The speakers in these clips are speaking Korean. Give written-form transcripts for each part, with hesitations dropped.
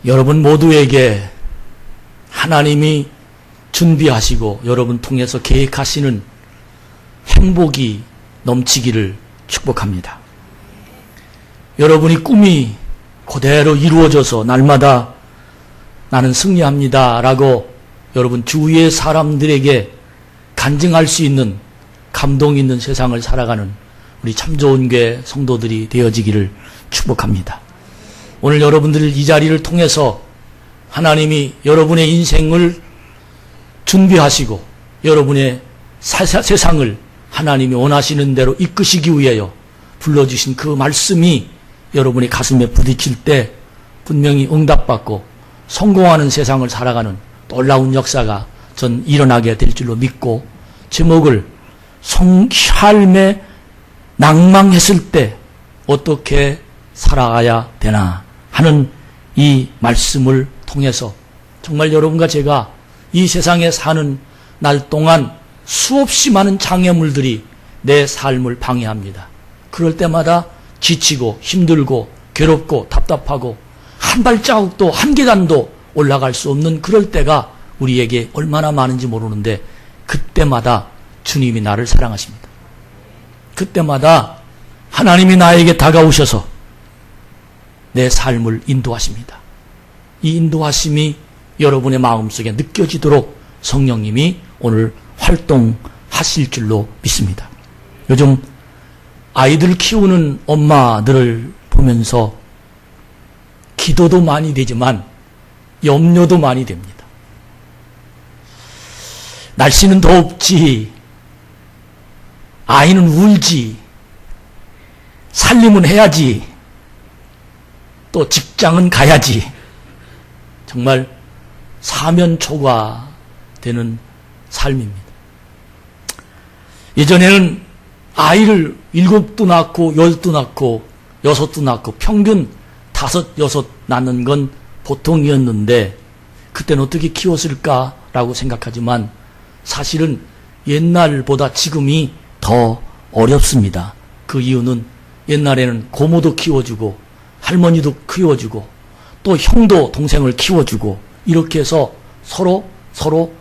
여러분 모두에게 하나님이 준비하시고 여러분 통해서 계획하시는 행복이 넘치기를 축복합니다. 여러분이 꿈이 그대로 이루어져서 날마다 나는 승리합니다 라고 여러분 주위의 사람들에게 간증할 수 있는 감동 있는 세상을 살아가는 우리 참 좋은 교회 성도들이 되어지기를 축복합니다. 오늘 여러분들 이 자리를 통해서 하나님이 여러분의 인생을 준비하시고 여러분의 세상을 하나님이 원하시는 대로 이끄시기 위하여 불러주신 그 말씀이 여러분의 가슴에 부딪힐 때 분명히 응답받고 성공하는 세상을 살아가는 놀라운 역사가 전 일어나게 될 줄로 믿고, 제목을 삶에 낭망했을 때 어떻게 살아가야 되나 하는 이 말씀을 통해서 정말 여러분과 제가 이 세상에 사는 날 동안 수없이 많은 장애물들이 내 삶을 방해합니다. 그럴 때마다 지치고 힘들고 괴롭고 답답하고 한 발자국도 한 계단도 올라갈 수 없는 그럴 때가 우리에게 얼마나 많은지 모르는데, 그때마다 주님이 나를 사랑하십니다. 그때마다 하나님이 나에게 다가오셔서 내 삶을 인도하십니다. 이 인도하심이 여러분의 마음속에 느껴지도록 성령님이 오늘 활동하실 줄로 믿습니다. 요즘 아이들 키우는 엄마들을 보면서 기도도 많이 되지만 염려도 많이 됩니다. 날씨는 덥지, 아이는 울지, 살림은 해야지, 또 직장은 가야지. 정말 사면초가되는 삶입니다. 예전에는 아이를 7도 낳고 10도 낳고 6도 낳고 평균 5, 6 낳는 건 보통이었는데, 그때는 어떻게 키웠을까라고 생각하지만 사실은 옛날보다 지금이 더 어렵습니다. 그 이유는 옛날에는 고모도 키워주고 할머니도 키워주고 또 형도 동생을 키워주고 이렇게 해서 서로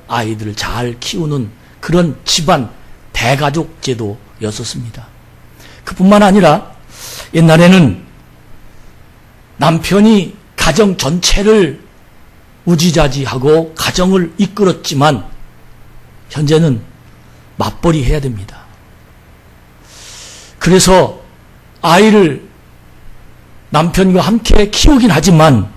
아이들을 잘 키우는 그런 집안 대가족 제도였었습니다. 그뿐만 아니라 옛날에는 남편이 가정 전체를 우지자지하고 가정을 이끌었지만 현재는 맞벌이 해야 됩니다. 그래서 아이를 남편과 함께 키우긴 하지만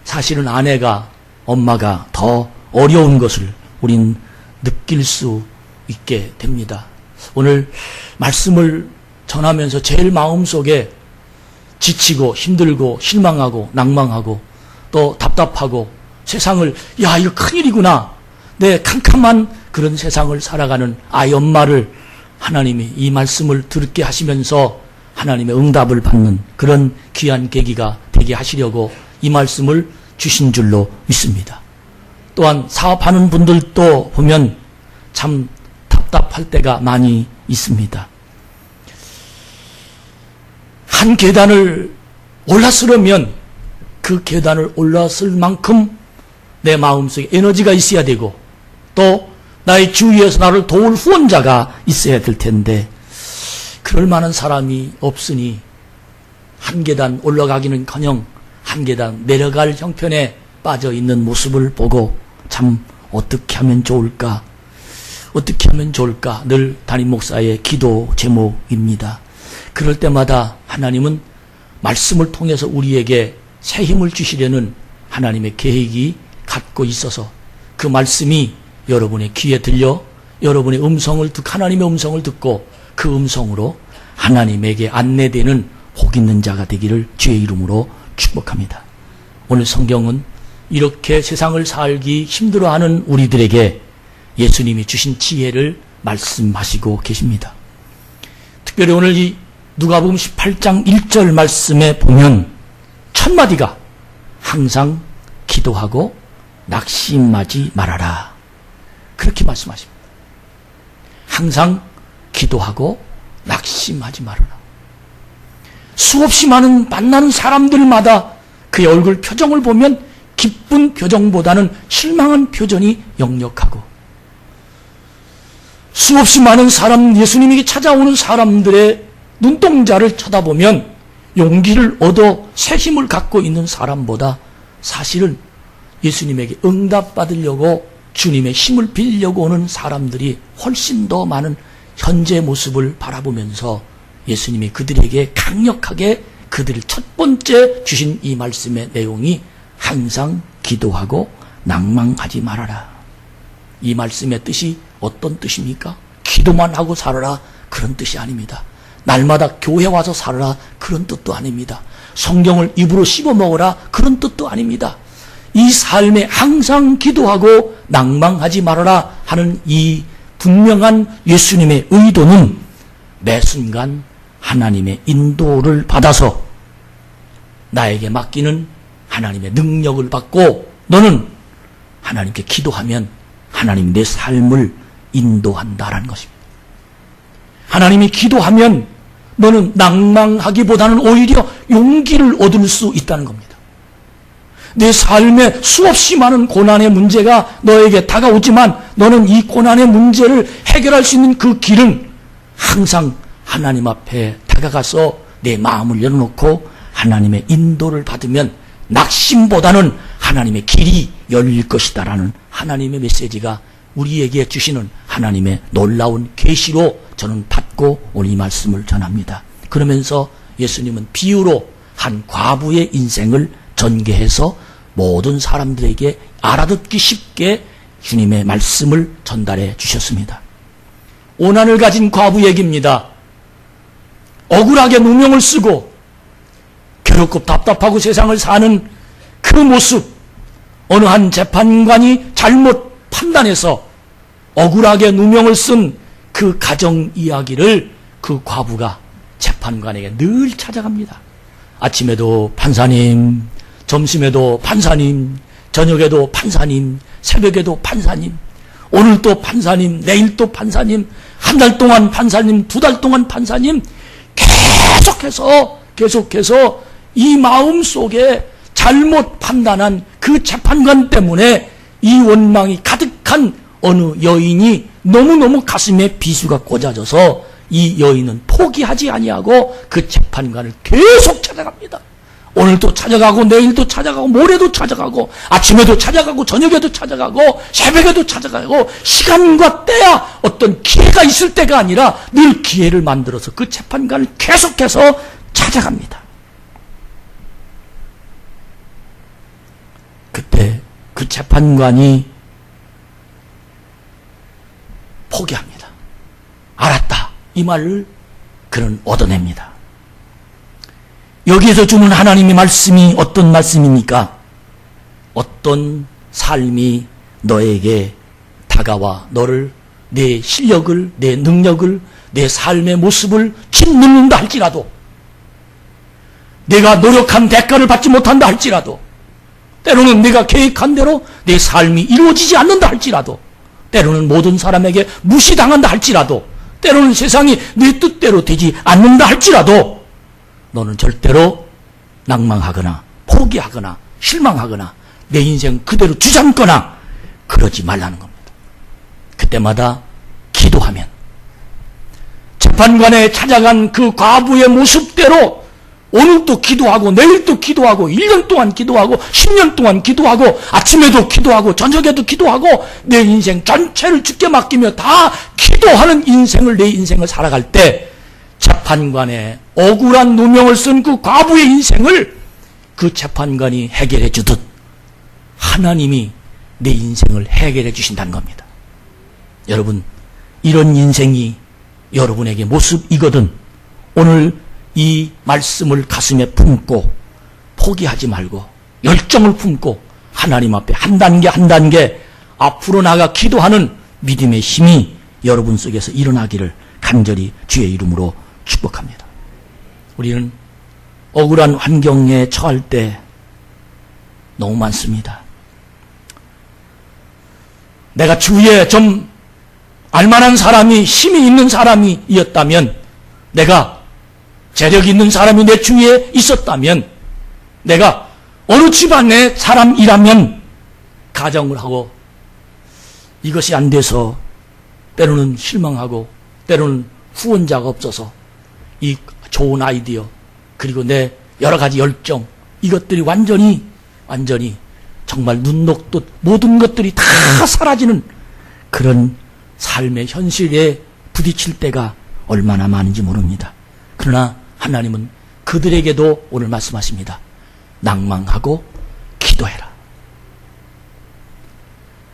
사실은 아내가, 엄마가 더 어려운 것을 우린 느낄 수 있게 됩니다. 오늘 말씀을 전하면서 제일 마음속에 지치고 힘들고 실망하고 낭망하고 또 답답하고 세상을, 야, 이거 큰일이구나, 내 캄캄한 그런 세상을 살아가는 아이 엄마를 하나님이 이 말씀을 듣게 하시면서 하나님의 응답을 받는 그런 귀한 계기가 되게 하시려고 이 말씀을 주신 줄로 믿습니다. 또한 사업하는 분들도 보면 참 답답할 때가 많이 있습니다. 한 계단을 올라서려면 그 계단을 올라설 만큼 내 마음속에 에너지가 있어야 되고 또 나의 주위에서 나를 도울 후원자가 있어야 될 텐데 그럴 만한 사람이 없으니 한 계단 올라가기는커녕 한 계단 내려갈 형편에 빠져 있는 모습을 보고 참 어떻게 하면 좋을까 늘 담임 목사의 기도 제목입니다. 그럴 때마다 하나님은 말씀을 통해서 우리에게 새 힘을 주시려는 하나님의 계획이 갖고 있어서 그 말씀이 여러분의 귀에 들려 여러분의 하나님의 음성을 듣고 그 음성으로 하나님에게 안내되는 복 있는 자가 되기를 주의 이름으로 축복합니다. 오늘 성경은 이렇게 세상을 살기 힘들어하는 우리들에게 예수님이 주신 지혜를 말씀하시고 계십니다. 특별히 오늘 이 누가복음 18장 1절 말씀에 보면 첫 마디가 항상 기도하고 낙심하지 말아라, 그렇게 말씀하십니다. 항상 기도하고 낙심하지 말아라. 수없이 많은 만나는 사람들마다 그의 얼굴 표정을 보면 기쁜 표정보다는 실망한 표정이 역력하고, 수없이 많은 사람, 예수님에게 찾아오는 사람들의 눈동자를 쳐다보면 용기를 얻어 새 힘을 갖고 있는 사람보다 사실은 예수님에게 응답받으려고 주님의 힘을 빌려고 오는 사람들이 훨씬 더 많은 현재 모습을 바라보면서 예수님이 그들에게 강력하게 그들을 첫 번째 주신 이 말씀의 내용이 항상 기도하고 낭망하지 말아라. 이 말씀의 뜻이 어떤 뜻입니까? 기도만 하고 살아라, 그런 뜻이 아닙니다. 날마다 교회 와서 살아라, 그런 뜻도 아닙니다. 성경을 입으로 씹어 먹어라, 그런 뜻도 아닙니다. 이 삶에 항상 기도하고 낭망하지 말아라 하는 이 분명한 예수님의 의도는 매 순간 하나님의 인도를 받아서 나에게 맡기는 하나님의 능력을 받고, 너는 하나님께 기도하면 하나님 내 삶을 인도한다라는 것입니다. 하나님이 기도하면 너는 낭망하기보다는 오히려 용기를 얻을 수 있다는 겁니다. 내 삶에 수없이 많은 고난의 문제가 너에게 다가오지만 너는 이 고난의 문제를 해결할 수 있는 그 길은 항상 하나님 앞에 다가가서 내 마음을 열어놓고 하나님의 인도를 받으면 낙심보다는 하나님의 길이 열릴 것이다라는 하나님의 메시지가 우리에게 주시는 하나님의 놀라운 계시로 저는 받고 오늘 이 말씀을 전합니다. 그러면서 예수님은 비유로 한 과부의 인생을 전개해서 모든 사람들에게 알아듣기 쉽게 주님의 말씀을 전달해 주셨습니다. 오난을 가진 과부 얘기입니다. 억울하게 누명을 쓰고 괴롭고 답답하고 세상을 사는 그 모습, 어느 한 재판관이 잘못 판단해서 억울하게 누명을 쓴 그 가정 이야기를 그 과부가 재판관에게 늘 찾아갑니다. 아침에도 판사님, 점심에도 판사님, 저녁에도 판사님, 새벽에도 판사님, 오늘 또 판사님, 내일 또 판사님, 한 달 동안 판사님, 두 달 동안 판사님, 계속해서 이 마음 속에 잘못 판단한 그 재판관 때문에 이 원망이 가득한 어느 여인이 너무너무 가슴에 비수가 꽂아져서 이 여인은 포기하지 아니하고 그 재판관을 계속 찾아갑니다. 오늘도 찾아가고 내일도 찾아가고 모레도 찾아가고 아침에도 찾아가고 저녁에도 찾아가고 새벽에도 찾아가고 시간과 때야 어떤 기회가 있을 때가 아니라 늘 기회를 만들어서 그 재판관을 계속해서 찾아갑니다. 그때 그 재판관이 포기합니다. 알았다. 이 말을 그는 얻어냅니다. 여기에서 주는 하나님의 말씀이 어떤 말씀입니까? 어떤 삶이 너에게 다가와 너를, 내 실력을, 내 능력을, 내 삶의 모습을 짓누른다 할지라도, 내가 노력한 대가를 받지 못한다 할지라도, 때로는 내가 계획한 대로 내 삶이 이루어지지 않는다 할지라도, 때로는 모든 사람에게 무시당한다 할지라도, 때로는 세상이 내 뜻대로 되지 않는다 할지라도 너는 절대로 낭망하거나 포기하거나 실망하거나 내 인생 그대로 주저앉거나 그러지 말라는 겁니다. 그때마다 기도하면 재판관에 찾아간 그 과부의 모습대로 오늘도 기도하고 내일도 기도하고 1년 동안 기도하고 10년 동안 기도하고 아침에도 기도하고 저녁에도 기도하고 내 인생 전체를 주께 맡기며 다 기도하는 인생을, 내 인생을 살아갈 때 재판관에 억울한 누명을 쓴 그 과부의 인생을 그 재판관이 해결해 주듯 하나님이 내 인생을 해결해 주신다는 겁니다. 여러분, 이런 인생이 여러분에게 모습이거든 오늘 이 말씀을 가슴에 품고 포기하지 말고 열정을 품고 하나님 앞에 한 단계 한 단계 앞으로 나가 기도하는 믿음의 힘이 여러분 속에서 일어나기를 간절히 주의 이름으로 축복합니다. 우리는 억울한 환경에 처할 때 너무 많습니다. 내가 주위에 좀 알만한 사람이, 힘이 있는 사람이었다면, 내가 재력 있는 사람이 내 주위에 있었다면, 내가 어느 집안의 사람이라면 가정을 하고 이것이 안 돼서 때로는 실망하고 때로는 후원자가 없어서 이 좋은 아이디어 그리고 내 여러 가지 열정 이것들이 완전히 정말 눈 녹듯 모든 것들이 다 사라지는 그런 삶의 현실에 부딪힐 때가 얼마나 많은지 모릅니다. 그러나 하나님은 그들에게도 오늘 말씀하십니다. 낭망하고 기도해라.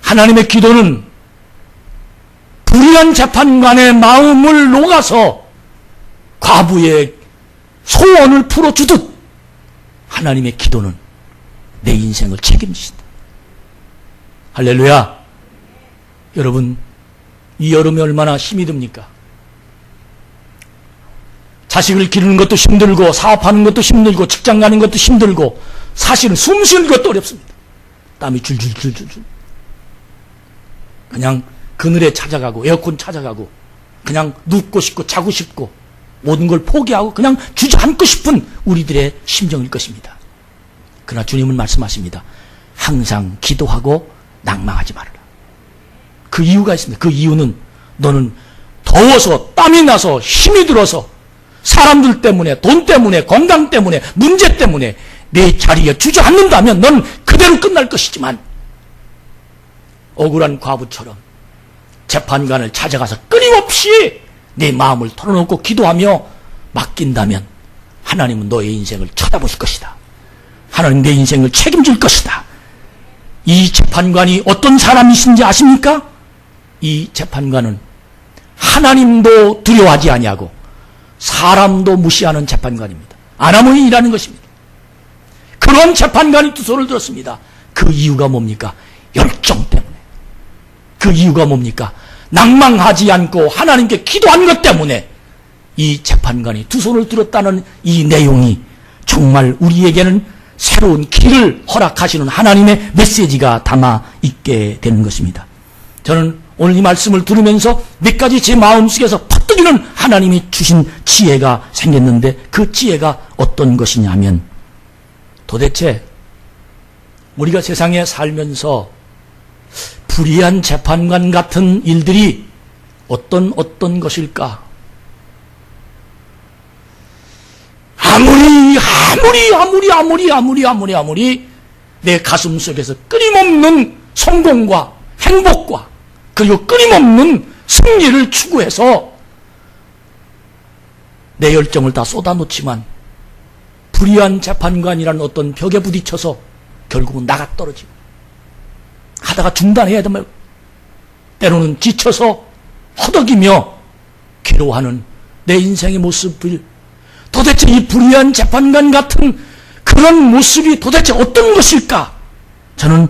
하나님의 기도는 불의한 재판관의 마음을 녹아서 과부의 소원을 풀어주듯 하나님의 기도는 내 인생을 책임지신다. 할렐루야. 여러분, 이 여름이 얼마나 힘이 듭니까? 자식을 기르는 것도 힘들고 사업하는 것도 힘들고 직장 가는 것도 힘들고 사실은 숨 쉬는 것도 어렵습니다. 땀이 줄줄줄줄줄. 그냥 그늘에 찾아가고 에어컨 찾아가고 그냥 눕고 싶고 자고 싶고 모든 걸 포기하고 그냥 주저앉고 싶은 우리들의 심정일 것입니다. 그러나 주님은 말씀하십니다. 항상 기도하고 낭망하지 말아라. 그 이유가 있습니다. 그 이유는 너는 더워서 땀이 나서 힘이 들어서 사람들 때문에 돈 때문에 건강 때문에 문제 때문에 내 자리에 주저앉는다면 넌 그대로 끝날 것이지만 억울한 과부처럼 재판관을 찾아가서 끊임없이 내 마음을 털어놓고 기도하며 맡긴다면 하나님은 너의 인생을 쳐다보실 것이다. 하나님 내 인생을 책임질 것이다. 이 재판관이 어떤 사람이신지 아십니까? 이 재판관은 하나님도 두려워하지 아니하고 사람도 무시하는 재판관입니다. 아나무인이라는 것입니다. 그런 재판관이 두 손을 들었습니다. 그 이유가 뭡니까? 열정 때문에. 그 이유가 뭡니까? 낭망하지 않고 하나님께 기도한 것 때문에 이 재판관이 두 손을 들었다는 이 내용이 정말 우리에게는 새로운 길을 허락하시는 하나님의 메시지가 담아 있게 되는 것입니다. 저는 오늘 이 말씀을 들으면서 몇 가지 제 마음속에서 퍼뜨리는 하나님이 주신 지혜가 생겼는데 그 지혜가 어떤 것이냐면 도대체 우리가 세상에 살면서 불의한 재판관 같은 일들이 어떤 것일까? 아무리 내 가슴 속에서 끊임없는 성공과 행복과 그리고 끊임없는 승리를 추구해서 내 열정을 다 쏟아놓지만 불의한 재판관이라는 어떤 벽에 부딪혀서 결국은 나가 떨어지고 하다가 중단해야 되면 때로는 지쳐서 허덕이며 괴로워하는 내 인생의 모습을 도대체 이 불의한 재판관 같은 그런 모습이 도대체 어떤 것일까? 저는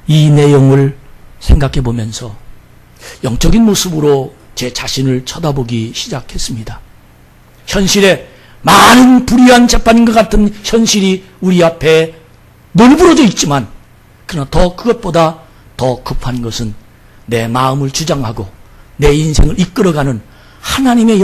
이 내용을 생각해 보면서 영적인 모습으로 제 자신을 쳐다보기 시작했습니다. 현실에 많은 불의한 재판과 같은 현실이 우리 앞에 널브러져 있지만 그러나 그것보다 더 급한 것은 내 마음을 주장하고 내 인생을 이끌어가는 하나님의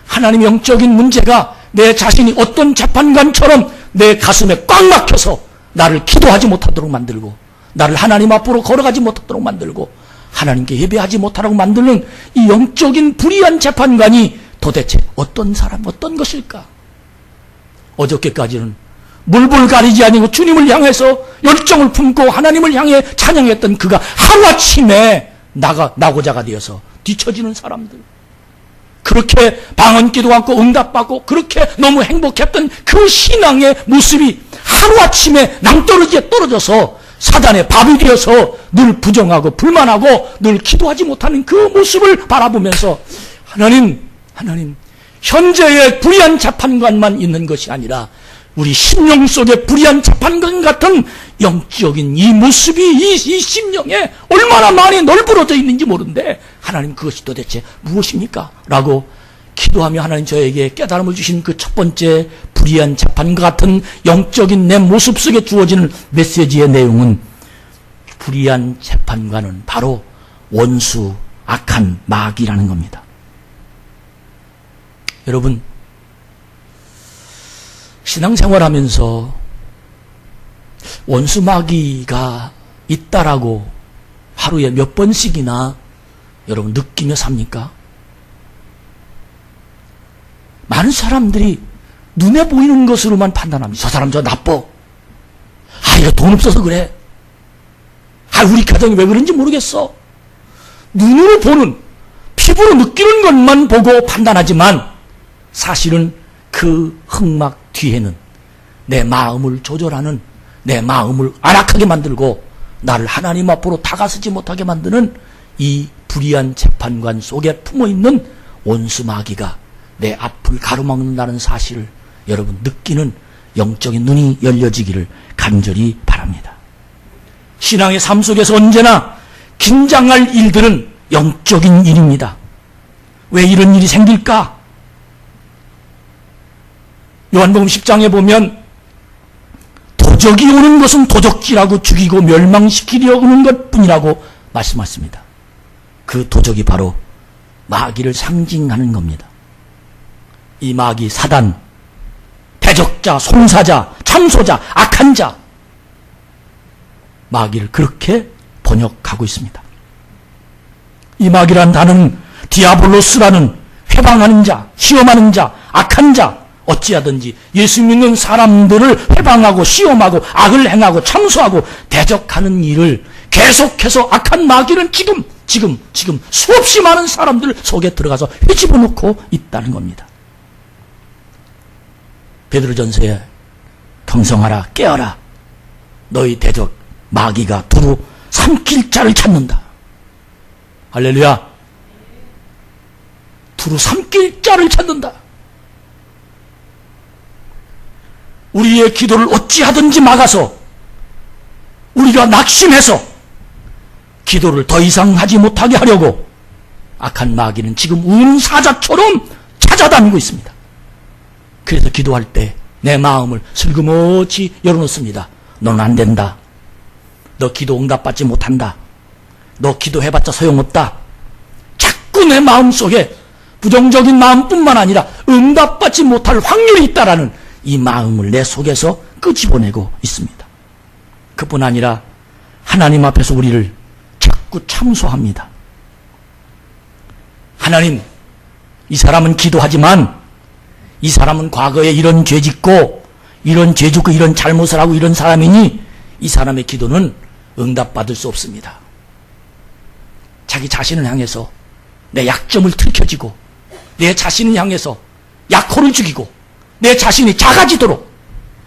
하나님의 영적인 문제가 내 자신이 어떤 재판관처럼 내 가슴에 꽉 막혀서 나를 기도하지 못하도록 만들고 나를 하나님 앞으로 걸어가지 못하도록 만들고 하나님께 예배하지 못하도록 만드는 이 영적인 불의한 재판관이 도대체 어떤 사람, 어떤 것일까? 어저께까지는 물불 가리지 아니고 주님을 향해서 열정을 품고 하나님을 향해 찬양했던 그가 하루아침에 나고자가 되어서 뒤처지는 사람들, 그렇게 방언기도 않고 응답받고 그렇게 너무 행복했던 그 신앙의 모습이 하루아침에 낭떠러지에 떨어져서 사단의 밥이 되어서 늘 부정하고 불만하고 늘 기도하지 못하는 그 모습을 바라보면서 하나님, 현재의 불의한 재판관만 있는 것이 아니라 우리 심령 속에 불의한 재판관 같은 영적인 이 모습이 이 심령에 얼마나 많이 널브러져 있는지 모르는데 하나님 그것이 도대체 무엇입니까? 라고 기도하며 하나님 저에게 깨달음을 주신 그 첫 번째 불의한 재판과 같은 영적인 내 모습 속에 주어지는 메시지의 내용은 불의한 재판관은 바로 원수, 악한 마귀라는 겁니다. 여러분, 신앙생활하면서 원수 마귀가 있다라고 하루에 몇 번씩이나 여러분 느끼며 삽니까? 많은 사람들이 눈에 보이는 것으로만 판단합니다. 저 사람 저 나빠. 이거 돈 없어서 그래. 우리 가정이 왜 그런지 모르겠어. 눈으로 보는, 피부로 느끼는 것만 보고 판단하지만 사실은 그 흑막 뒤에는 내 마음을 조절하는, 내 마음을 안악하게 만들고 나를 하나님 앞으로 다가서지 못하게 만드는 이 불의한 재판관 속에 품어있는 원수 마귀가 내 앞을 가로막는다는 사실을 여러분 느끼는 영적인 눈이 열려지기를 간절히 바랍니다. 신앙의 삶 속에서 언제나 긴장할 일들은 영적인 일입니다. 왜 이런 일이 생길까? 요한복음 10장에 보면 도적이 오는 것은 도적질하고 죽이고 멸망시키려 오는 것뿐이라고 말씀하십니다. 그 도적이 바로 마귀를 상징하는 겁니다. 이 마귀 사단, 대적자, 송사자, 참소자, 악한 자, 마귀를 그렇게 번역하고 있습니다. 이 마귀란 단어는 디아블로스라는 회방하는 자, 시험하는 자, 악한 자, 어찌하든지 예수 믿는 사람들을 회방하고 시험하고 악을 행하고 참소하고 대적하는 일을 계속해서 악한 마귀는 지금 수없이 많은 사람들 속에 들어가서 휘집어 놓고 있다는 겁니다. 베드로전서에 경성하라, 깨어라. 너희 대적 마귀가 두루 삼킬 자를 찾는다. 할렐루야. 두루 삼킬 자를 찾는다. 우리의 기도를 어찌하든지 막아서 우리가 낙심해서 기도를 더 이상 하지 못하게 하려고 악한 마귀는 지금 운사자처럼 찾아다니고 있습니다. 그래서 기도할 때 내 마음을 슬그머치 열어놓습니다. 너는 안 된다. 너 기도 응답받지 못한다. 너 기도해봤자 소용없다. 자꾸 내 마음속에 부정적인 마음뿐만 아니라 응답받지 못할 확률이 있다라는 이 마음을 내 속에서 끄집어내고 있습니다. 그뿐 아니라 하나님 앞에서 우리를 자꾸 참소합니다. 하나님, 이 사람은 기도하지만 이 사람은 과거에 이런 죄 짓고 이런 죄 짓고 이런 잘못을 하고 이런 사람이니 이 사람의 기도는 응답받을 수 없습니다. 자기 자신을 향해서 내 약점을 들켜지고 내 자신을 향해서 약호를 죽이고 내 자신이 작아지도록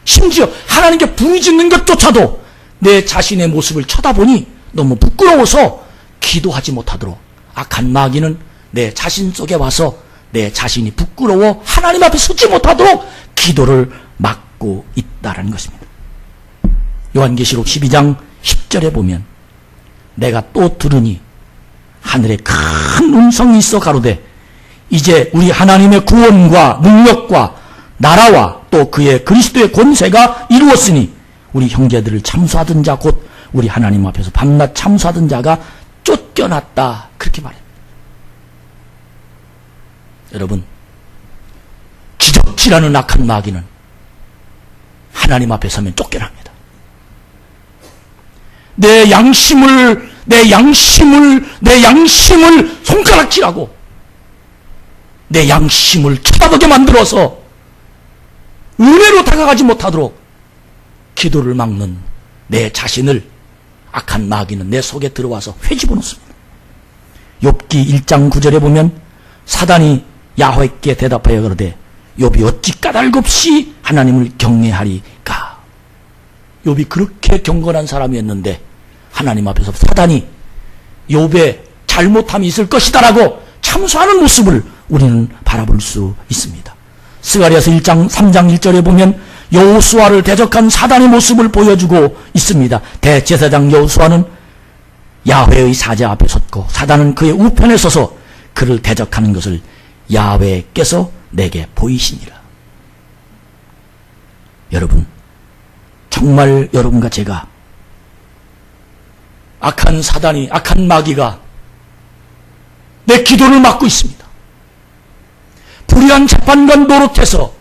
심지어 하나님께 부르짖는 것조차도 내 자신의 모습을 쳐다보니 너무 부끄러워서 기도하지 못하도록 악한 마귀는 내 자신 속에 와서 내 자신이 부끄러워 하나님 앞에 서지 못하도록 기도를 막고 있다는 것입니다. 요한계시록 12장 10절에 보면 내가 또 들으니 하늘에 큰 음성이 있어 가로되 이제 우리 하나님의 구원과 능력과 나라와 또 그의 그리스도의 권세가 이루었으니 우리 형제들을 참수하던 자 곧 우리 하나님 앞에서 밤낮 참수하던 자가 쫓겨났다. 그렇게 말해요. 여러분, 기적질하는 악한 마귀는 하나님 앞에 서면 쫓겨납니다. 내 양심을 손가락질하고 내 양심을 쳐다보게 만들어서 은혜로 다가가지 못하도록 기도를 막는 내 자신을 악한 마귀는 내 속에 들어와서 회집어 놓습니다. 욥기 1장 9절에 보면 사단이 야훼께 대답하여 그러되 욥이 어찌 까닭없이 하나님을 경외하리까. 욥이 그렇게 경건한 사람이었는데 하나님 앞에서 사단이 욥의 잘못함이 있을 것이다라고 참소하는 모습을 우리는 바라볼 수 있습니다. 스가랴서 1장 3장 1절에 보면 여호수아를 대적한 사단의 모습을 보여주고 있습니다. 대제사장 여호수아는 야훼의 사자 앞에 섰고 사단은 그의 우편에 서서 그를 대적하는 것을 야훼께서 내게 보이시니라. 여러분, 정말 여러분과 제가 악한 사단이, 악한 마귀가 내 기도를 막고 있습니다. 불의한 재판관 노릇해서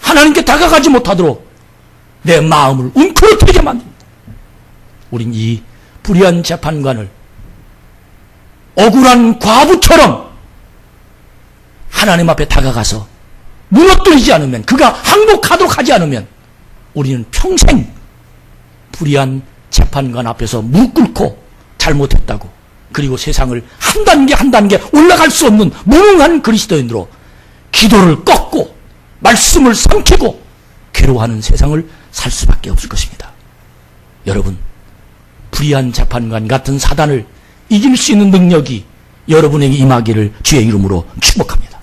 하나님께 다가가지 못하도록 내 마음을 웅크러뜨리게 만듭니다. 우린 이 불의한 재판관을 억울한 과부처럼 하나님 앞에 다가가서 무너뜨리지 않으면, 그가 항복하도록 하지 않으면 우리는 평생 불의한 재판관 앞에서 무릎 꿇고 잘못했다고, 그리고 세상을 한 단계 한 단계 올라갈 수 없는 무능한 그리스도인으로 기도를 꺾고 말씀을 삼키고 괴로워하는 세상을 살 수밖에 없을 것입니다. 여러분, 불의한 재판관 같은 사단을 이길 수 있는 능력이 여러분에게 임하기를 주의 이름으로 축복합니다.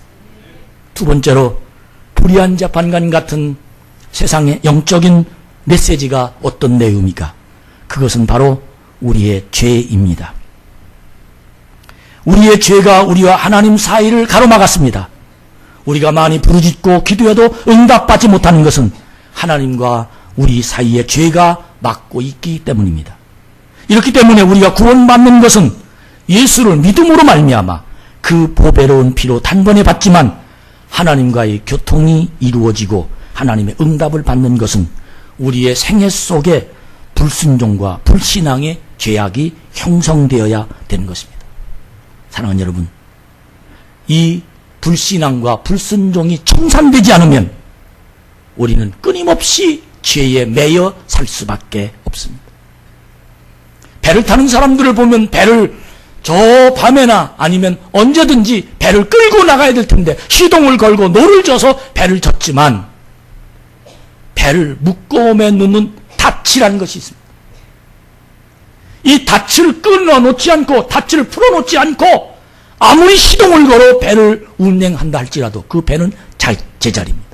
두 번째로, 불의한 재판관 같은 세상의 영적인 메시지가 어떤 내용입니까? 그것은 바로 우리의 죄입니다. 우리의 죄가 우리와 하나님 사이를 가로막았습니다. 우리가 많이 부르짖고 기도해도 응답받지 못하는 것은 하나님과 우리 사이에 죄가 막고 있기 때문입니다. 이렇기 때문에 우리가 구원받는 것은 예수를 믿음으로 말미암아 그 보배로운 피로 단번에 받지만, 하나님과의 교통이 이루어지고 하나님의 응답을 받는 것은 우리의 생애 속에 불순종과 불신앙의 죄악이 형성되어야 되는 것입니다. 사랑하는 여러분, 이 불신앙과 불순종이 청산되지 않으면 우리는 끊임없이 죄에 매여 살 수밖에 없습니다. 배를 타는 사람들을 보면 배를 저 밤에나 아니면 언제든지 배를 끌고 나가야 될 텐데 시동을 걸고 노를 져서 배를 젓지만, 배를 묶어매 놓는 닻이라는 것이 있습니다. 이 닻을 끊어놓지 않고, 닻을 풀어놓지 않고 아무리 시동을 걸어 배를 운행한다 할지라도 그 배는 제자리입니다.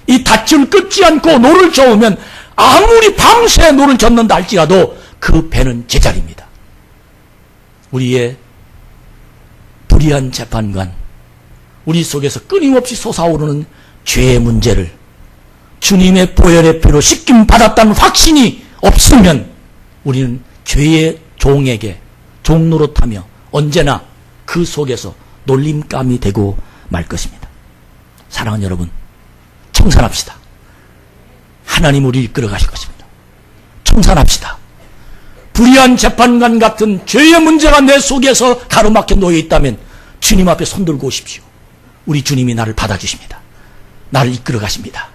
이 닻을 끊지 않고 노를 저으면 아무리 밤새 노를 젓는다 할지라도 그 배는 제자리입니다. 우리의 불의한 재판관, 우리 속에서 끊임없이 솟아오르는 죄의 문제를 주님의 보혈의 피로 씻김 받았다는 확신이 없으면 우리는 죄의 종에게 종 노릇하며 언제나 그 속에서 놀림감이 되고 말 것입니다. 사랑하는 여러분, 청산합시다. 하나님 우리를 이끌어 가실 것입니다. 청산합시다. 불의한 재판관 같은 죄의 문제가 내 속에서 가로막혀 놓여 있다면 주님 앞에 손들고 오십시오. 우리 주님이 나를 받아주십니다. 나를 이끌어 가십니다.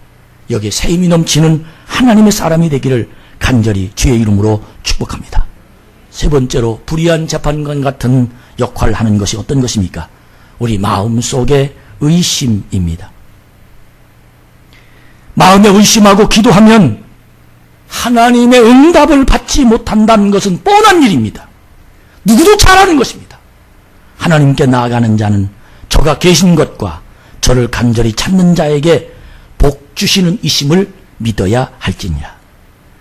여기에 새 힘이 넘치는 하나님의 사람이 되기를 간절히 주의 이름으로 축복합니다. 세 번째로, 불의한 재판관 같은 역할을 하는 것이 어떤 것입니까? 우리 마음속의 의심입니다. 마음에 의심하고 기도하면 하나님의 응답을 받지 못한다는 것은 뻔한 일입니다. 누구도 잘 아는 것입니다. 하나님께 나아가는 자는 저가 계신 것과 저를 간절히 찾는 자에게 복 주시는 이심을 믿어야 할지니라.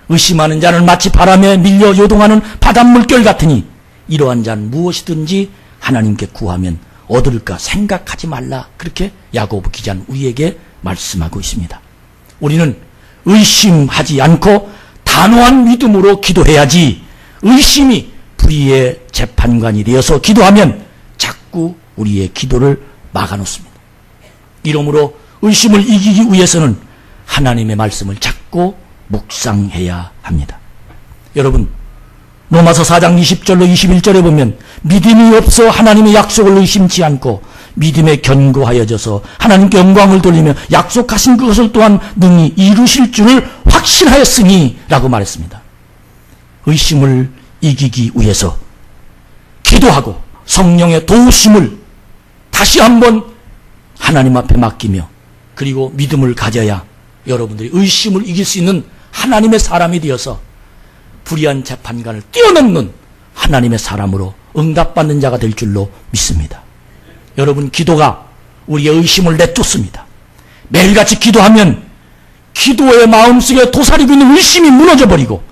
의심하는 자는 마치 바람에 밀려 요동하는 바닷물결 같으니 이러한 자는 무엇이든지 하나님께 구하면 얻을까 생각하지 말라. 그렇게 야고보 기자는 우리에게 말씀하고 있습니다. 우리는 의심하지 않고 단호한 믿음으로 기도해야지, 의심이 불의의 재판관이 되어서 기도하면 자꾸 우리의 기도를 막아놓습니다. 이러므로 의심을 이기기 위해서는 하나님의 말씀을 자꾸 묵상해야 합니다. 여러분, 로마서 4장 20절로 21절에 보면 믿음이 없어 하나님의 약속을 의심치 않고 믿음에 견고하여져서 하나님께 영광을 돌리며 약속하신 그것을 또한 능히 이루실 줄을 확신하였으니 라고 말했습니다. 의심을 이기기 위해서 기도하고 성령의 도우심을 다시 한번 하나님 앞에 맡기며, 그리고 믿음을 가져야 여러분들이 의심을 이길 수 있는 하나님의 사람이 되어서 불의한 재판관을 뛰어넘는 하나님의 사람으로 응답받는 자가 될 줄로 믿습니다. 여러분, 기도가 우리의 의심을 내쫓습니다. 매일같이 기도하면 기도의 마음속에 도사리고 있는 의심이 무너져버리고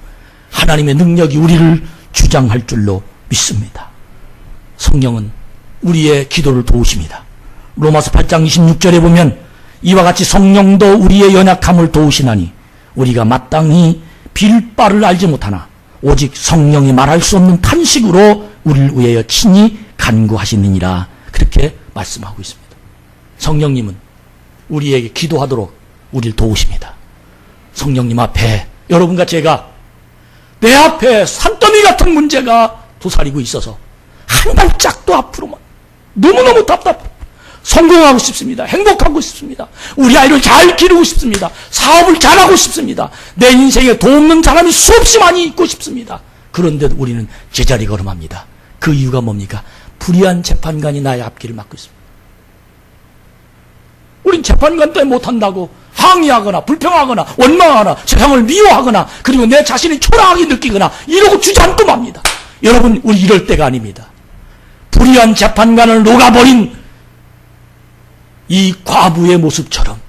하나님의 능력이 우리를 주장할 줄로 믿습니다. 성령은 우리의 기도를 도우십니다. 로마서 8장 26절에 보면 이와 같이 성령도 우리의 연약함을 도우시나니 우리가 마땅히 빌 바를 알지 못하나 오직 성령이 말할 수 없는 탄식으로 우리를 위하여 친히 간구하시느니라. 그렇게 말씀하고 있습니다. 성령님은 우리에게 기도하도록 우리를 도우십니다. 성령님 앞에 여러분과 제가 내 앞에 산더미 같은 문제가 도사리고 있어서 한 발짝도 앞으로만 너무너무 답답해. 성공하고 싶습니다. 행복하고 싶습니다. 우리 아이를 잘 기르고 싶습니다. 사업을 잘하고 싶습니다. 내 인생에 도움는 사람이 수없이 많이 있고 싶습니다. 그런데 우리는 제자리 걸음합니다. 그 이유가 뭡니까? 불의한 재판관이 나의 앞길을 막고 있습니다. 우린 재판관 때문에 못한다고 항의하거나 불평하거나 원망하거나 세상을 미워하거나 그리고 내 자신이 초라하게 느끼거나 이러고 주저앉고 맙니다. 여러분, 우리 이럴 때가 아닙니다. 불의한 재판관을 녹아버린 이 과부의 모습처럼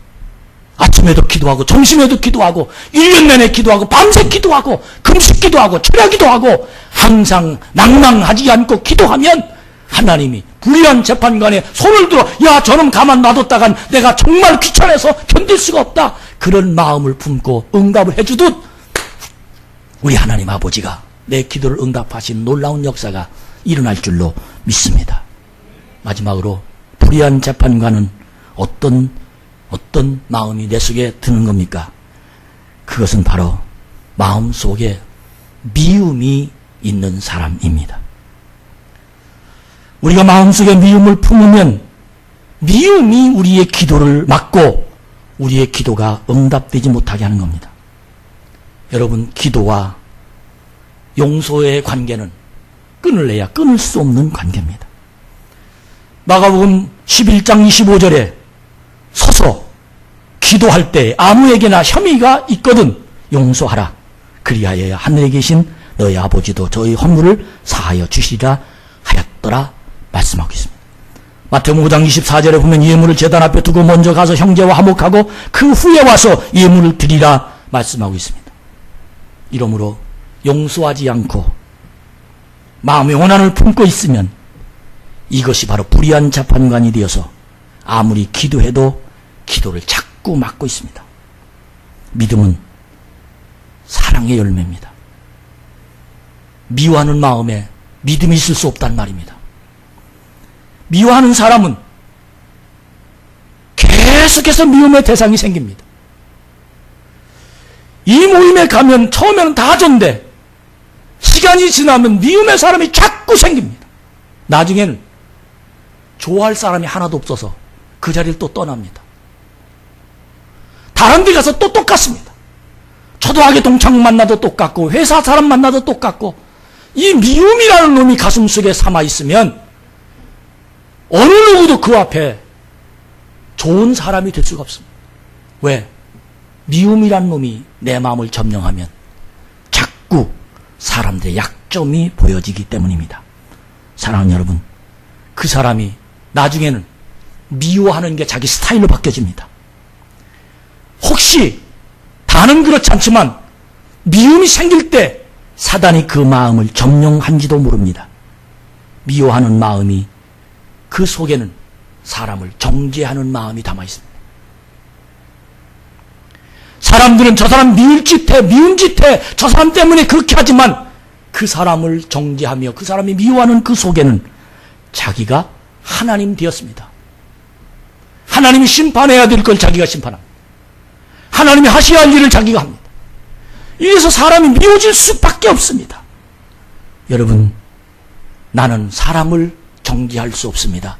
아침에도 기도하고 점심에도 기도하고 1년 내내 기도하고 밤새 기도하고 금식 기도하고 철야 기도하고 항상 낭망하지 않고 기도하면 하나님이 불의한 재판관에 손을 들어 야 저놈 가만 놔뒀다간 내가 정말 귀찮아서 견딜 수가 없다 그런 마음을 품고 응답을 해주듯 우리 하나님 아버지가 내 기도를 응답하신 놀라운 역사가 일어날 줄로 믿습니다. 마지막으로 불의한 재판관은 어떤 마음이 내 속에 드는 겁니까? 그것은 바로 마음속에 미움이 있는 사람입니다. 우리가 마음속에 미움을 품으면 미움이 우리의 기도를 막고 우리의 기도가 응답되지 못하게 하는 겁니다. 여러분, 기도와 용서의 관계는 끊을래야 끊을 수 없는 관계입니다. 마가복음 11장 25절에 서서 기도할 때 아무에게나 혐의가 있거든 용서하라. 그리하여 하늘에 계신 너희 아버지도 저희 허물을 사하여 주시리라 하였더라 말씀하고 있습니다. 마태복음 5장 24절에 보면 예물을 제단 앞에 두고 먼저 가서 형제와 화목하고 그 후에 와서 예물을 드리라 말씀하고 있습니다. 이러므로 용서하지 않고 마음의 원한을 품고 있으면 이것이 바로 불의한 재판관이 되어서 아무리 기도해도 기도를 자꾸 막고 있습니다. 믿음은 사랑의 열매입니다. 미워하는 마음에 믿음이 있을 수 없단 말입니다. 미워하는 사람은 계속해서 미움의 대상이 생깁니다. 이 모임에 가면 처음에는 다 좋은데 시간이 지나면 미움의 사람이 자꾸 생깁니다. 나중에는 좋아할 사람이 하나도 없어서 그 자리를 또 떠납니다. 다른 데 가서 또 똑같습니다. 초등학교 동창 만나도 똑같고 회사 사람 만나도 똑같고 이 미움이라는 놈이 가슴속에 삼아있으면 어느 누구도 그 앞에 좋은 사람이 될 수가 없습니다. 왜? 미움이라는 놈이 내 마음을 점령하면 자꾸 사람들의 약점이 보여지기 때문입니다. 사랑하는 여러분, 그 사람이 나중에는 미워하는 게 자기 스타일로 바뀌어집니다. 혹시 다는 그렇지 않지만 미움이 생길 때 사단이 그 마음을 점령한지도 모릅니다. 미워하는 마음이 그 속에는 사람을 정죄하는 마음이 담아 있습니다. 사람들은 저 사람 미운 짓 해, 미운 짓 해, 저 사람 때문에 그렇게 하지만 그 사람을 정죄하며 그 사람이 미워하는 그 속에는 자기가 하나님 되었습니다. 하나님이 심판해야 될 걸 자기가 심판합니다. 하나님이 하셔야 할 일을 자기가 합니다. 이래서 사람이 미워질 수밖에 없습니다. 여러분, 나는 사람을 정죄할 수 없습니다.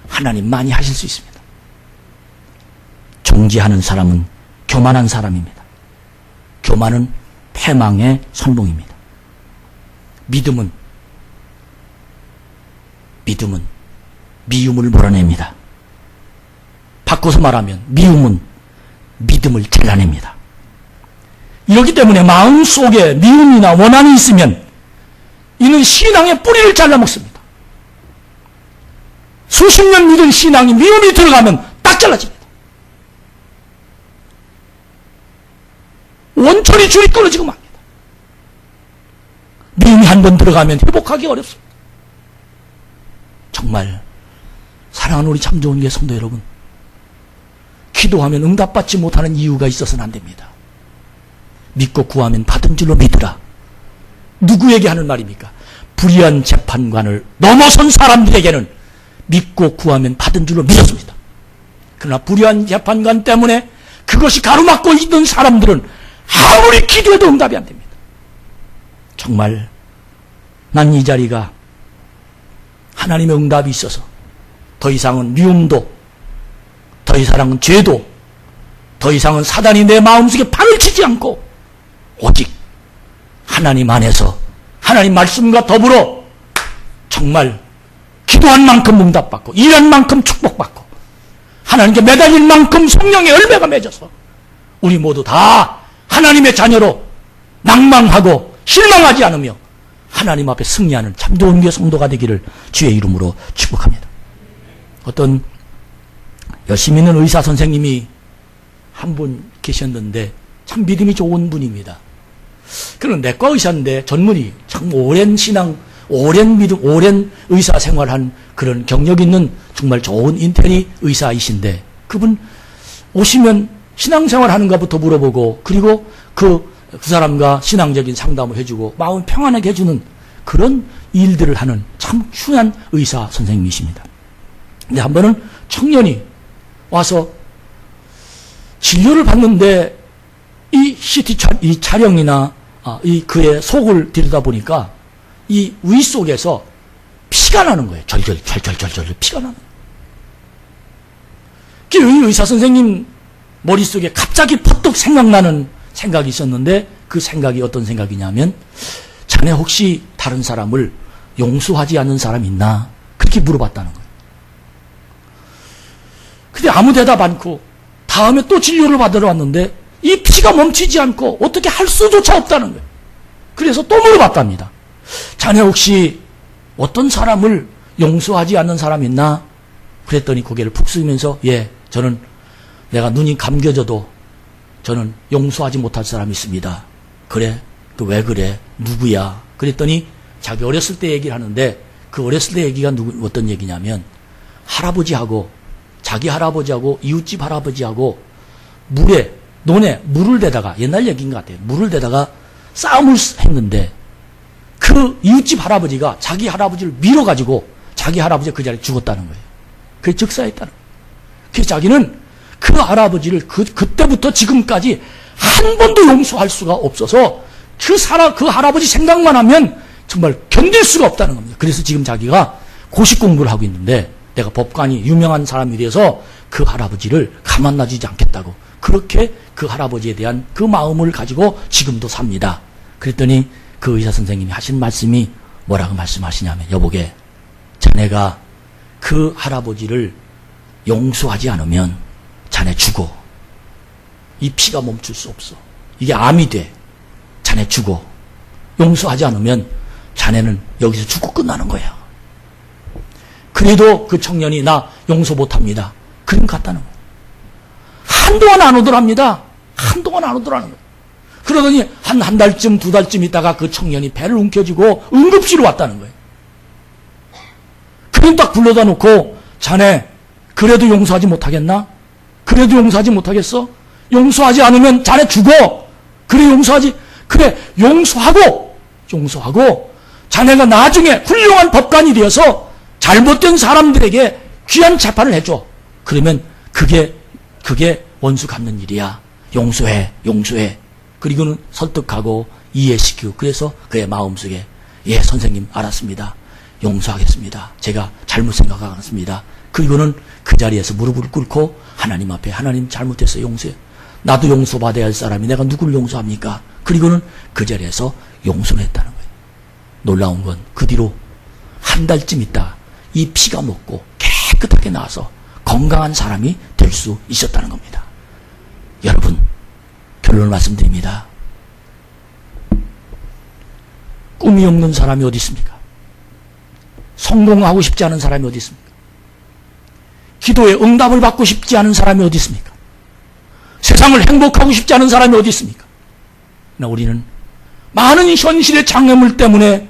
하나님만이 하실 수 있습니다. 정죄하는 사람은 교만한 사람입니다. 교만은 패망의 선봉입니다. 믿음은 미움을 몰아냅니다. 바꿔서 말하면 미움은 믿음을 잘라냅니다. 이렇기 때문에 마음속에 미움이나 원한이 있으면 이는 신앙의 뿌리를 잘라먹습니다. 수십 년 믿은 신앙이 미움이 들어가면 딱 잘라집니다. 원천이 줄이 끊어지고 맙니다. 미움이 한 번 들어가면 회복하기 어렵습니다. 정말 사랑하는 우리 참 좋은 게 성도 여러분, 기도하면 응답받지 못하는 이유가 있어서는 안 됩니다. 믿고 구하면 받은 줄로 믿으라. 누구에게 하는 말입니까? 불의한 재판관을 넘어선 사람들에게는 믿고 구하면 받은 줄로 믿었습니다. 그러나 불의한 재판관 때문에 그것이 가로막고 있던 사람들은 아무리 기도해도 응답이 안 됩니다. 정말 난 이 자리가 하나님의 응답이 있어서 더 이상은 미움도, 더 이상은 죄도, 더 이상은 사단이 내 마음속에 판을 치지 않고 오직 하나님 안에서 하나님 말씀과 더불어 정말 기도한 만큼 응답받고 일한 만큼 축복받고 하나님께 매달릴 만큼 성령의 열매가 맺어서 우리 모두 다 하나님의 자녀로 낭망하고 실망하지 않으며 하나님 앞에 승리하는 참좋은 교회 성도가 되기를 주의 이름으로 축복합니다. 어떤 열심히 있는 의사 선생님이 한 분 계셨는데 참 믿음이 좋은 분입니다. 그는 내과 의사인데 전문의, 참 오랜 신앙, 오랜 믿음, 오랜 의사 생활한 그런 경력 있는 정말 좋은 인테리 의사이신데 그분 오시면 신앙생활 하는가부터 물어보고 그리고 그 사람과 신앙적인 상담을 해주고 마음 평안하게 해주는 그런 일들을 하는 참 훌륭한 의사 선생님이십니다. 근데 한 번은 청년이 와서 진료를 받는데 이 CT 이 촬영이나 이 그의 속을 들여다보니까 이 위 속에서 피가 나는 거예요. 절절 피가 나는 거예요. 이 의사 선생님 머릿속에 갑자기 퍼뜩 생각나는 생각이 있었는데 그 생각이 어떤 생각이냐면 자네 혹시 다른 사람을 용서하지 않는 사람 있나? 그렇게 물어봤다는 거예요. 근데 아무 대답 않고 다음에 또 진료를 받으러 왔는데 이 피가 멈추지 않고 어떻게 할 수조차 없다는 거예요. 그래서 또 물어봤답니다. 자네 혹시 어떤 사람을 용서하지 않는 사람 있나? 그랬더니 고개를 푹 숙이면서 예, 저는 내가 눈이 감겨져도 저는 용서하지 못할 사람이 있습니다. 그래? 그 왜 그래? 누구야? 그랬더니 자기 어렸을 때 얘기를 하는데 그 어렸을 때 얘기가 어떤 얘기냐면 할아버지하고 자기 할아버지하고 이웃집 할아버지하고 논에 물을 대다가 옛날 얘기인 것 같아요. 물을 대다가 싸움을 했는데 그 이웃집 할아버지가 자기 할아버지를 밀어가지고 자기 할아버지가 그 자리에 죽었다는 거예요. 그게 즉사했다는 거예요. 그래서 자기는 그 할아버지를 그때부터 지금까지 한 번도 용서할 수가 없어서 그 할아버지 생각만 하면 정말 견딜 수가 없다는 겁니다. 그래서 지금 자기가 고시 공부를 하고 있는데 내가 법관이 유명한 사람이 돼서 그 할아버지를 가만 놔주지 않겠다고 그렇게 그 할아버지에 대한 그 마음을 가지고 지금도 삽니다. 그랬더니 그 의사 선생님이 하신 말씀이 뭐라고 말씀하시냐면 여보게 자네가 그 할아버지를 용서하지 않으면 자네 죽어. 이 피가 멈출 수 없어. 이게 암이 돼. 자네 죽어. 용서하지 않으면 자네는 여기서 죽고 끝나는 거야. 그래도 그 청년이 나 용서 못합니다. 그럼 갔다는 거예요. 한동안 안 오더랍니다. 한동안 안 오더라는 거예요. 그러더니 한 달쯤 두 달쯤 있다가 그 청년이 배를 움켜쥐고 응급실로 왔다는 거예요. 그럼 딱 불러다 놓고 자네 그래도 용서하지 못하겠나? 그래도 용서하지 못하겠어? 용서하지 않으면 자네 죽어. 그래 용서하고 자네가 나중에 훌륭한 법관이 되어서 잘못된 사람들에게 귀한 재판을 해줘. 그러면 그게 원수 갚는 일이야. 용서해. 그리고는 설득하고 이해시키고 그래서 그의 마음속에 예 선생님 알았습니다. 용서하겠습니다. 제가 잘못 생각하겠습니다. 그리고는 그 자리에서 무릎을 꿇고 하나님 앞에 하나님 잘못해서 용서해. 나도 용서받아야 할 사람이 내가 누구를 용서합니까? 그리고는 그 자리에서 용서를 했다는 거예요. 놀라운 건 그 뒤로 한 달쯤 있다 이 피가 먹고 깨끗하게 나와서 건강한 사람이 될 수 있었다는 겁니다. 여러분 결론을 말씀드립니다. 꿈이 없는 사람이 어디 있습니까? 성공하고 싶지 않은 사람이 어디 있습니까? 기도에 응답을 받고 싶지 않은 사람이 어디 있습니까? 세상을 행복하고 싶지 않은 사람이 어디 있습니까? 우리는 많은 현실의 장애물 때문에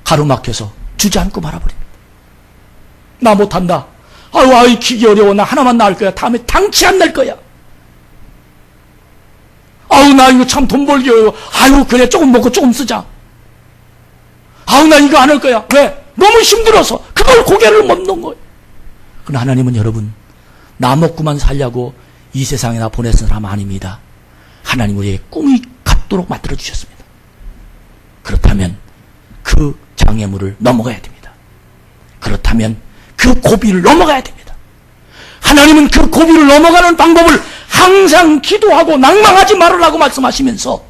가로막혀서 주저앉고 말아버립니다. 나 못한다. 아유, 키기 어려워. 나 하나만 낳을 거야. 다음에 당치 안 날 거야. 아유, 나 이거 참 돈 벌기 어려워. 아유, 그래. 조금 먹고 조금 쓰자. 아유, 나 이거 안 할 거야. 왜? 너무 힘들어서. 그걸 고개를 못 넘는 거예요. 그러나 하나님은 여러분, 나 먹고만 살려고 이 세상에 나 보내신 사람 아닙니다. 하나님 우리에게 꿈이 먹도록 만들어 주셨습니다. 그렇다면 그 장애물을 넘어가야 됩니다. 그렇다면 그 고비를 넘어가야 됩니다. 하나님은 그 고비를 넘어가는 방법을 항상 기도하고 낭망하지 말으라고 말씀하시면서,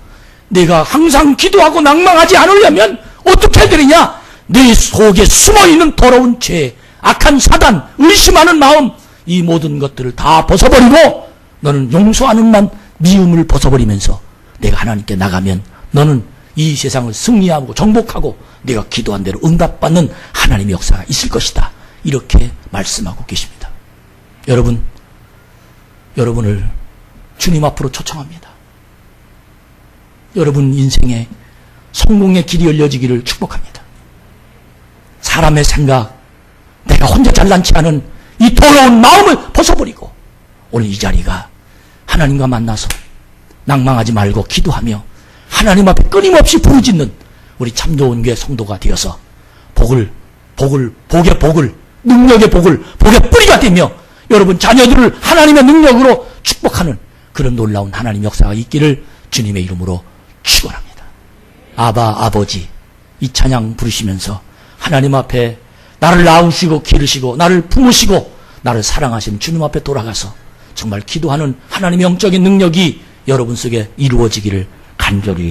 내가 항상 기도하고 낭망하지 않으려면 어떻게 해야 되느냐? 내 속에 숨어있는 더러운 죄, 악한 사단, 의심하는 마음, 이 모든 것들을 다 벗어버리고 너는 용서하는만 미움을 벗어버리면서 내가 하나님께 나가면 너는 이 세상을 승리하고 정복하고 내가 기도한 대로 응답받는 하나님의 역사가 있을 것이다. 이렇게 말씀하고 계십니다. 여러분을 주님 앞으로 초청합니다. 여러분 인생에 성공의 길이 열려지기를 축복합니다. 사람의 생각, 내가 혼자 잘난치 않은 이 더러운 마음을 벗어버리고 오늘 이 자리가 하나님과 만나서 낭망하지 말고 기도하며 하나님 앞에 끊임없이 부르짖는 우리 참 좋은 교회 성도가 되어서 복의 복을, 능력의 복을 복의 뿌리가 되며 여러분 자녀들을 하나님의 능력으로 축복하는 그런 놀라운 하나님 역사가 있기를 주님의 이름으로 축원합니다. 아버지, 이 찬양 부르시면서 하나님 앞에 나를 낳으시고 기르시고 나를 품으시고 나를 사랑하시는 주님 앞에 돌아가서 정말 기도하는 하나님의 영적인 능력이 여러분 속에 이루어지기를 간절히